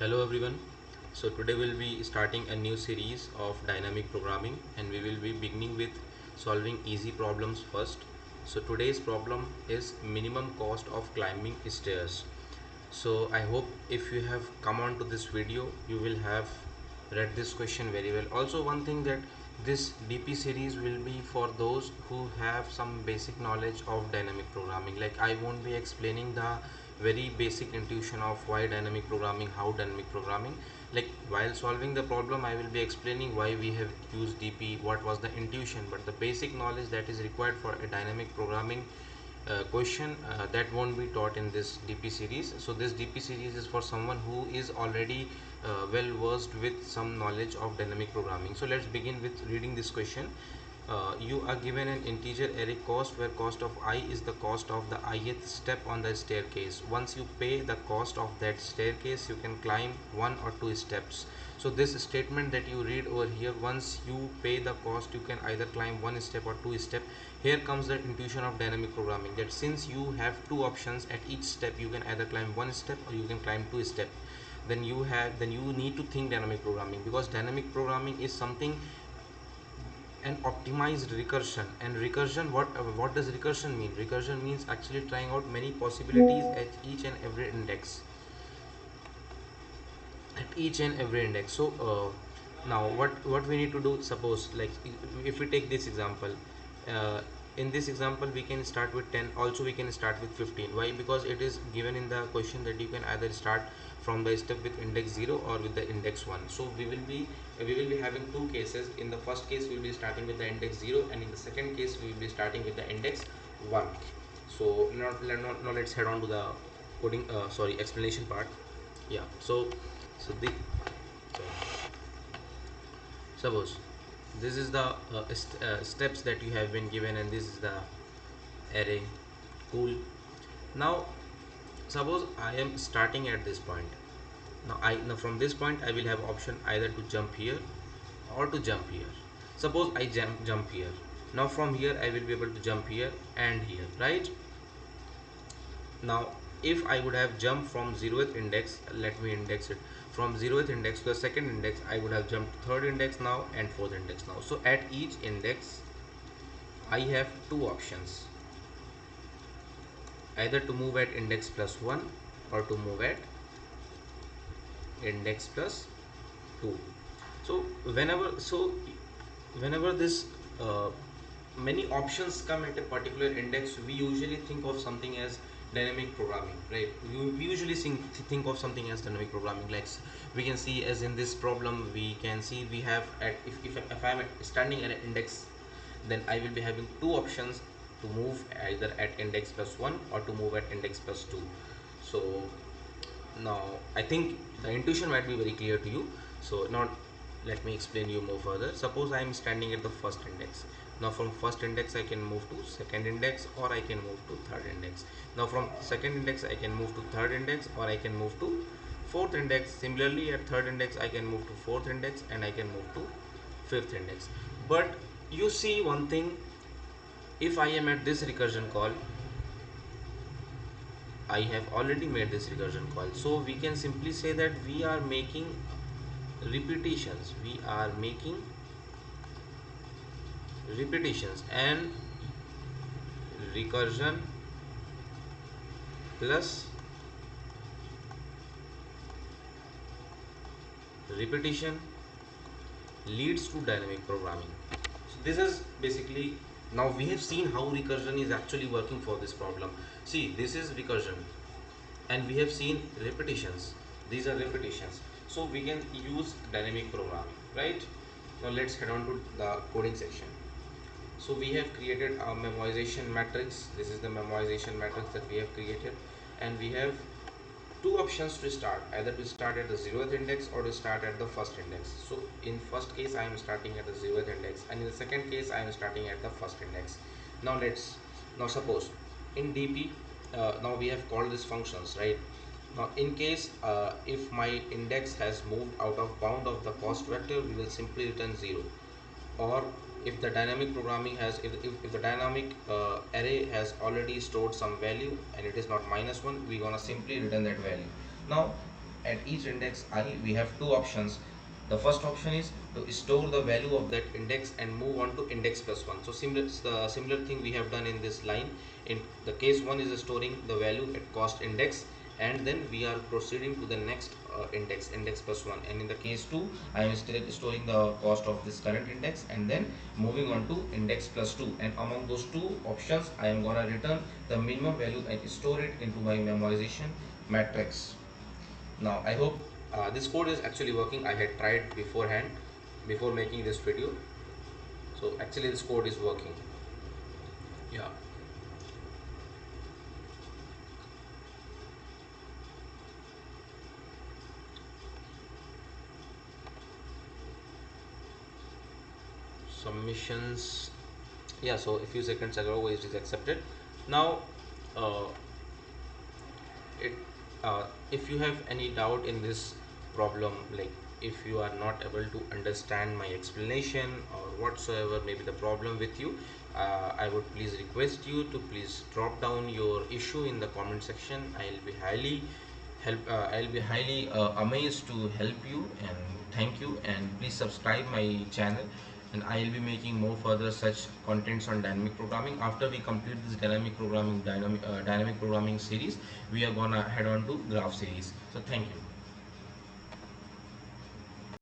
Hello everyone. So today we'll be starting a new series of dynamic programming and we will be beginning with solving easy problems first. So today's problem is minimum cost of climbing stairs. So I hope if you have come on to this video you will have read this question very well. Also one thing that this DP series will be for those who have some basic knowledge of dynamic programming. Like I won't be explaining the very basic intuition of why dynamic programming, how dynamic programming. Like while solving the problem I will be explaining why we have used DP, what was the intuition, but the basic knowledge that is required for a dynamic programming question that won't be taught in this DP series. So this DP series is for someone who is already well versed with some knowledge of dynamic programming. So let's begin with reading this question. You are given an integer array cost where cost of I is the cost of the ith step on the staircase. Once you pay the cost of that staircase, you can climb one or two steps. So this statement that you read over here, once you pay the cost, you can either climb one step or two step. Here comes the intuition of dynamic programming, that since you have two options at each step, you can either climb one step or you can climb two step. Then you need to think dynamic programming, because dynamic programming is something an optimized recursion. And recursion, what does recursion mean? Recursion means actually trying out many possibilities at each and every index, so now what we need to do, suppose like if we take this example, uh, in this example we can start with 10, also we can start with 15. Why? Because it is given in the question that you can either start from the step with index 0 or with the index 1. So we will be having two cases. In the first case we will be starting with the index 0, and in the second case we will be starting with the index 1. So now let's head on to the coding, explanation part. Yeah, so the suppose this is the steps that you have been given, and this is the array. Cool. Now suppose I am starting at this point. Now from this point I will have option either to jump here or to jump here. Suppose I jump here. Now from here I will be able to jump here and here, right? Now if I would have jumped from 0th index, let me index it, from 0th index to the second index, I would have jumped third index now and fourth index now. So at each index I have two options, either to move at index plus 1 or to move at index plus 2. So whenever this many options come at a particular index, we usually think of something as dynamic programming, right? We usually think of something as dynamic programming. Like we can see, as in this problem we can see, we have at if I'm standing at an index, then I will be having two options to move either at index plus 1 or to move at index plus 2. So now I think the intuition might be very clear to you. So now let me explain you more further. Suppose I am standing at the first index. Now from first index I can move to second index, or I can move to third index. Now from second index I can move to third index, or I can move to fourth index. Similarly at third index I can move to fourth index, and I can move to fifth index. But you see one thing, if I am at this recursion call, I have already made this recursion call. So we can simply say that we are making repetitions. We are making repetitions, and recursion plus repetition leads to dynamic programming. So this is basically, now we have seen how recursion is actually working for this problem. See, this is recursion and we have seen repetitions. These are repetitions. So we can use dynamic programming, right? Now let's head on to the coding section. So we have created a memoization matrix. This is the memoization matrix that we have created, and we have two options to start, either to start at the 0th index or to start at the first index. So in first case I am starting at the 0th index, and in the second case I am starting at the first index. Now suppose in DP, now we have called these functions, right? Now in case if my index has moved out of bound of the cost vector, we will simply return 0. Or if the dynamic programming has, if the dynamic array has already stored some value and it is not -1, we're gonna simply return that value. Now at each index I we have two options. The first option is to store the value of that index and move on to index plus one. So similar, the similar thing we have done in this line. In the case one is storing the value at cost index, and then we are proceeding to the next index plus one. And in the case two, I am still storing the cost of this current index and then moving on to index plus two. And among those two options, I am gonna return the minimum value and store it into my memorization matrix. Now I hope this code is actually working. I had tried beforehand before making this video. So actually this code is working. Yeah. Submissions. Yeah, so a few seconds ago it is accepted. Now uh, it if you have any doubt in this problem, like if you are not able to understand my explanation or whatsoever may be the problem with you, I would please request you to please drop down your issue in the comment section. I'll be highly amazed to help you, and thank you. And please subscribe my channel, and I'll be making more further such contents on dynamic programming. After we complete this dynamic programming series, we are gonna head on to graph series. So thank you.